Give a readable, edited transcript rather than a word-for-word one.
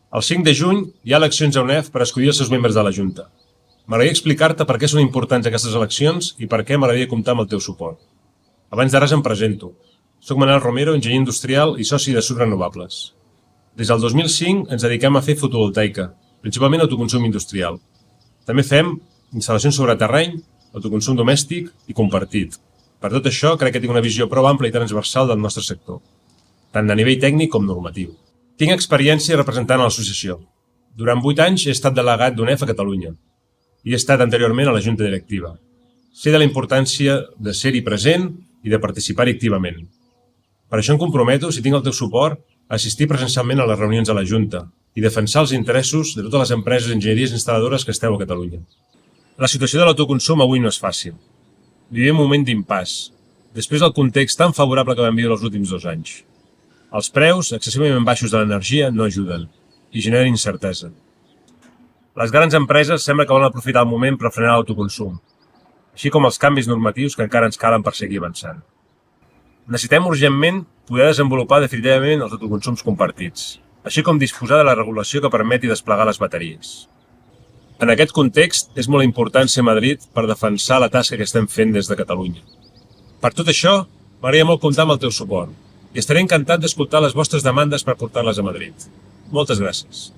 El 5 de juny hi ha eleccions a UNEF per escollir els seus membres de la Junta. M'agradaria explicar-te per què són importants aquestes eleccions i per què m'agradaria comptar amb el teu suport. Abans de res em presento. Soc Manel Romero, enginyer industrial i soci de Sud Renovables. Des del 2005 ens dediquem a fer fotovoltaica, principalment autoconsum industrial. També fem instal·lacions sobre terreny, autoconsum domèstic i compartit. Per tot això, crec que tinc una visió prou ampla i transversal del nostre sector, tant a nivell tècnic com normatiu. Tinc experiència representant a l'associació. Durant 8 anys he estat delegat d'UNEF a Catalunya i he estat anteriorment a la Junta Directiva. Sé de la importància de ser-hi present i de participar-hi activament. Per això em comprometo, si tinc el teu suport, a assistir presencialment a les reunions de la Junta i defensar els interessos de totes les empreses enginyeries instal·ladores que esteu a Catalunya. La situació de l'autoconsum avui no és fàcil. Vivim un moment d'impàs, després del context tan favorable que vam viure els últims 2 anys. Els preus excessivament baixos de l'energia no ajuden i generen incertesa. Les grans empreses sembla que volen aprofitar el moment per frenar l'autoconsum, així com els canvis normatius que encara ens calen per seguir avançant. Necessitem urgentment poder desenvolupar definitivament els autoconsums compartits, així com disposar de la regulació que permeti desplegar les bateries. En aquest context, és molt important ser a Madrid per defensar la tasca que estem fent des de Catalunya. Per tot això, m'agradaria molt comptar amb el teu suport i estaré encantat d'escoltar les vostres demandes per portar-les a Madrid. Moltes gràcies.